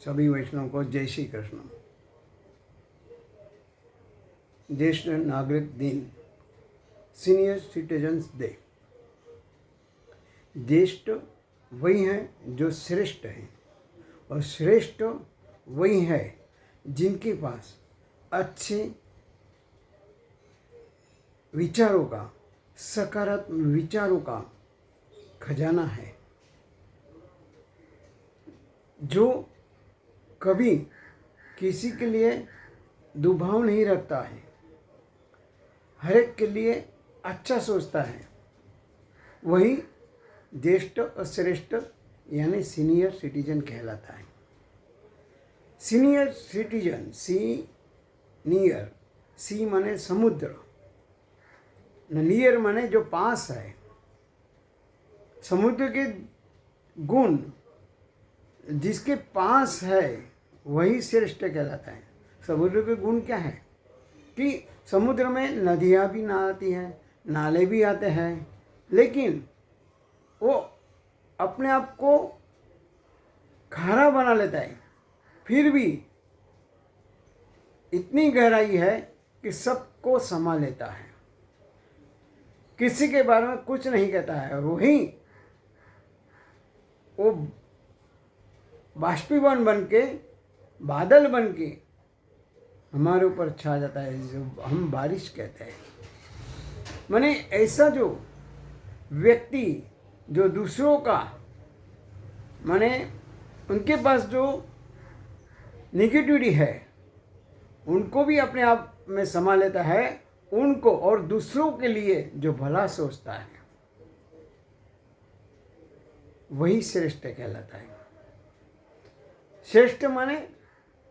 सभी वैष्णव को जय श्री कृष्ण। ज्येष्ठ नागरिक दिन, सीनियर सिटीजन्स डे। ज्येष्ठ वही हैं जो श्रेष्ठ हैं, और श्रेष्ठ वही है जिनके पास अच्छे विचारों का, सकारात्मक विचारों का खजाना है, जो कभी किसी के लिए दुभाव नहीं रखता है, हर एक के लिए अच्छा सोचता है। वही ज्येष्ठ और श्रेष्ठ यानी सीनियर सिटीजन कहलाता है। सीनियर सिटीजन, सीनियर, सी माने समुद्र, नियर माने जो पास है। समुद्र के गुण जिसके पास है वही श्रेष्ठ कहलाता है। समुद्र के गुण क्या है कि समुद्र में नदियाँ भी आती हैं, नाले भी आते हैं, लेकिन वो अपने आप को खारा बना लेता है, फिर भी इतनी गहराई है कि सबको समा लेता है, किसी के बारे में कुछ नहीं कहता है। वही वो बाष्पीभवन बन के, बादल बन के हमारे ऊपर छा जाता है, जो हम बारिश कहते हैं। माने ऐसा जो व्यक्ति जो दूसरों का, माने उनके पास जो निगेटिविटी है उनको भी अपने आप में समा लेता है, उनको और दूसरों के लिए जो भला सोचता है वही श्रेष्ठ कहलाता है। श्रेष्ठ माने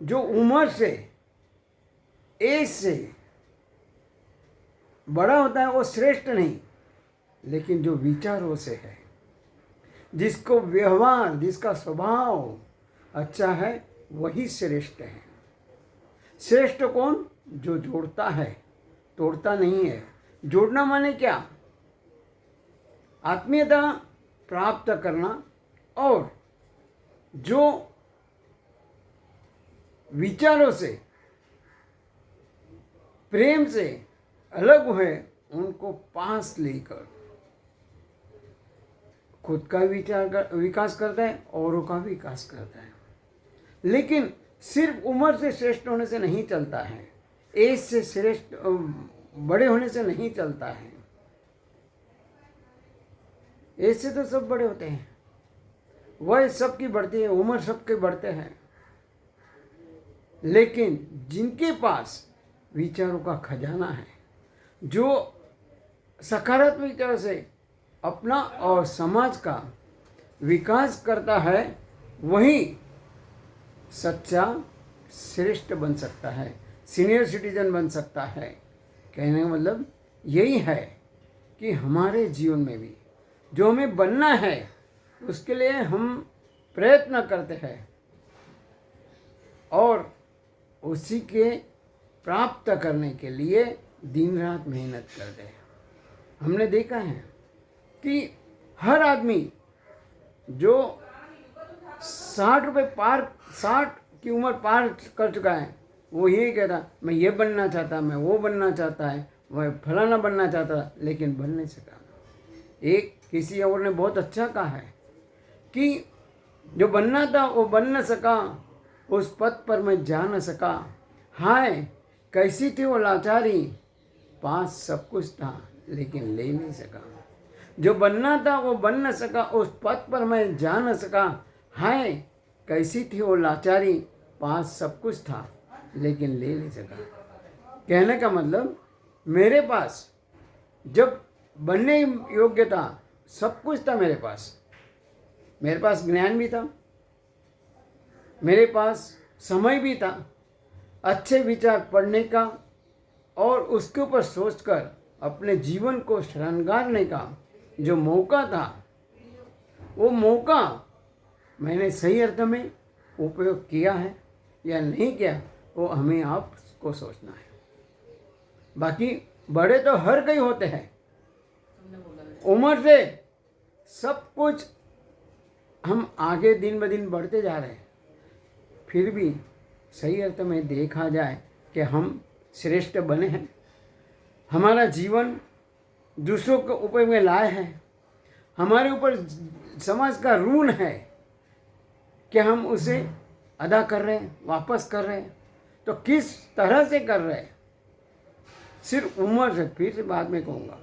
जो उम्र से, एज से बड़ा होता है वो श्रेष्ठ नहीं, लेकिन जो विचारों से है, जिसको व्यवहार, जिसका स्वभाव अच्छा है, वही श्रेष्ठ है। श्रेष्ठ कौन? जो जोड़ता है, तोड़ता नहीं है। जोड़ना माने क्या? आत्मीयता प्राप्त करना, और जो विचारों से, प्रेम से अलग हुए उनको पास लेकर खुद का विकास करता है, औरों का भी विकास करता है। लेकिन सिर्फ उम्र से श्रेष्ठ होने से नहीं चलता है, एज से श्रेष्ठ बड़े होने से नहीं चलता है। एज से तो सब बड़े होते हैं, वह सबकी बढ़ती है, उम्र सबके बढ़ते हैं, लेकिन जिनके पास विचारों का खजाना है, जो सकारात्मक विचार से अपना और समाज का विकास करता है, वही सच्चा श्रेष्ठ बन सकता है, सीनियर सिटीजन बन सकता है। कहने का मतलब यही है कि हमारे जीवन में भी जो हमें बनना है उसके लिए हम प्रयत्न करते हैं, और उसी के प्राप्त करने के लिए दिन रात मेहनत करते हैं। हमने देखा है कि हर आदमी जो 60 की उम्र पार कर चुका है, वो यही कहता मैं ये बनना चाहता, मैं वो बनना चाहता है, वह फलाना बनना चाहता, लेकिन बन नहीं सका। एक किसी और ने बहुत अच्छा कहा है कि जो बनना था वो बन न सका, उस पथ पर मैं जा न सका, हाय कैसी थी वो लाचारी, पास सब कुछ था लेकिन ले नहीं सका। जो बनना था वो बन न सका, उस पथ पर मैं जा न सका, हाय कैसी थी वो लाचारी, पास सब कुछ था लेकिन ले नहीं सका। कहने का मतलब मेरे पास जब बनने योग्य था, सब कुछ था मेरे पास ज्ञान भी था, मेरे पास समय भी था, अच्छे विचार पढ़ने का और उसके ऊपर सोचकर अपने जीवन को श्रृंगारने का जो मौका था, वो मौका मैंने सही अर्थ में उपयोग किया है या नहीं किया, वो हमें आपको सोचना है। बाकी बड़े तो हर कई होते हैं, उम्र से सब कुछ हम आगे दिन ब दिन बढ़ते जा रहे हैं, फिर भी सही अर्थ में देखा जाए कि हम श्रेष्ठ बने हैं, हमारा जीवन दूसरों के उपयोग में लाए हैं, हमारे ऊपर समाज का ऋण है कि हम उसे अदा कर रहे हैं, वापस कर रहे हैं, तो किस तरह से कर रहे हैं? सिर्फ उम्र से, फिर से बाद में कहूँगा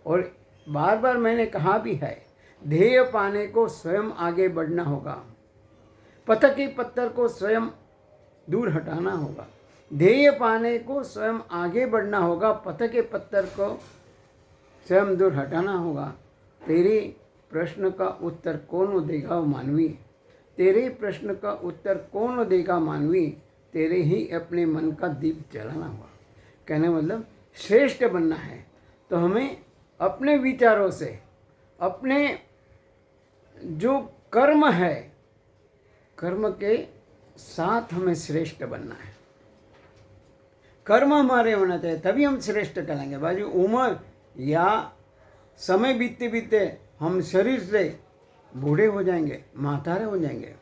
और बार बार मैंने कहा भी है, ध्येय पाने को स्वयं आगे बढ़ना होगा, पथ के पत्थर को स्वयं दूर हटाना होगा। ध्येय पाने को स्वयं आगे बढ़ना होगा, पथ के पत्थर को स्वयं दूर हटाना होगा। तेरे प्रश्न का उत्तर कौन देगा मानवी? तेरे प्रश्न का उत्तर कौन देगा मानवी? तेरे ही अपने मन का दीप जलाना होगा। कहने मतलब श्रेष्ठ बनना है तो हमें अपने विचारों से, अपने जो कर्म है, कर्म के साथ हमें श्रेष्ठ बनना है। कर्म हमारे होना चाहिए, तभी हम श्रेष्ठ कहलाएंगे। बाजू उम्र या समय बीतते बीतते हम शरीर से बूढ़े हो जाएंगे, मातारे हो जाएंगे।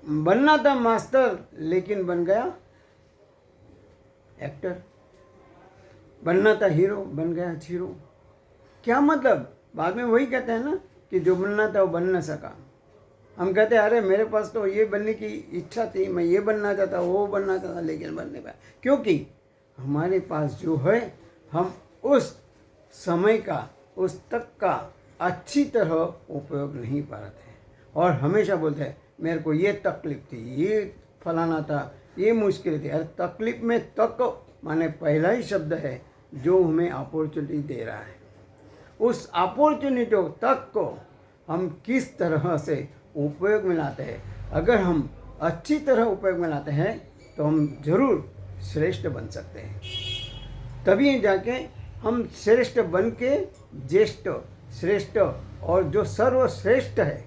बनना था मास्टर लेकिन बन गया एक्टर, बनना था हीरो बन गया जीरो। क्या मतलब? बाद में वही कहते हैं ना कि जो बनना था वो बन न सका। हम कहते हैं अरे मेरे पास तो ये बनने की इच्छा थी, मैं ये बनना चाहता, वो बनना चाहता, लेकिन बन नहीं पाया। क्योंकि हमारे पास जो है हम उस समय का, उस तक का अच्छी तरह उपयोग नहीं पा रहे थे और हमेशा बोलते हैं मेरे को ये तकलीफ थी, ये फलाना था, ये मुश्किल थी। अरे तकलीफ में तक माने पहला ही शब्द है जो हमें अपॉर्चुनिटी दे रहा है। उस अपॉर्चुनिटी तक को हम किस तरह से उपयोग में लाते हैं। अगर हम अच्छी तरह उपयोग में लाते हैं तो हम जरूर श्रेष्ठ बन सकते हैं। तभी जाके हम श्रेष्ठ बन के ज्येष्ठ, श्रेष्ठ और जो सर्वश्रेष्ठ है,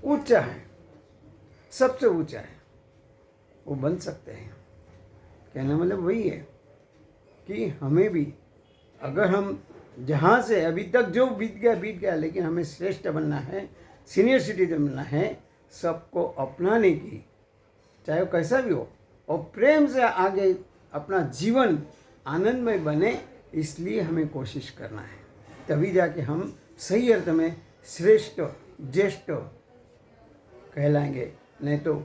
ऊंचा है, सबसे ऊंचा है, वो बन सकते हैं। कहना मतलब वही है कि हमें भी, अगर हम जहाँ से अभी तक जो बीत गया, लेकिन हमें श्रेष्ठ बनना है, सीनियर सिटीजन बनना है, सबको अपनाने की, चाहे वो कैसा भी हो, और प्रेम से आगे अपना जीवन आनंदमय बने, इसलिए हमें कोशिश करना है। तभी जाके हम सही अर्थ में श्रेष्ठ, ज्येष्ठ कहलाएंगे। नहीं तो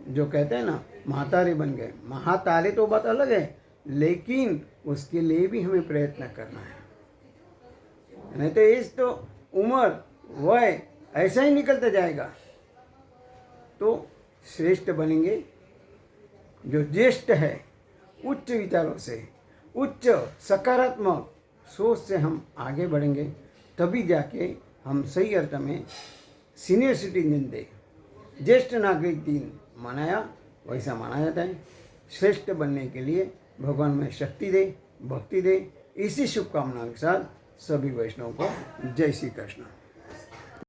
जो कहते हैं ना महातारे बन गए, महातारे तो बात अलग है, लेकिन उसके लिए भी हमें प्रयत्न करना है। नहीं तो इस तो उम्र वय ऐसा ही निकलता जाएगा। तो श्रेष्ठ बनेंगे, जो ज्येष्ठ है, उच्च विचारों से, उच्च सकारात्मक सोच से हम आगे बढ़ेंगे, तभी जाके हम सही अर्थ में सीनियर सिटीजन डे, ज्येष्ठ नागरिक दिन मनाया, वैसा मनाया जाता है। श्रेष्ठ बनने के लिए भगवान में शक्ति दे, भक्ति दे। इसी शुभकामनाओं के साथ सभी वैष्णवों को जय श्री कृष्ण।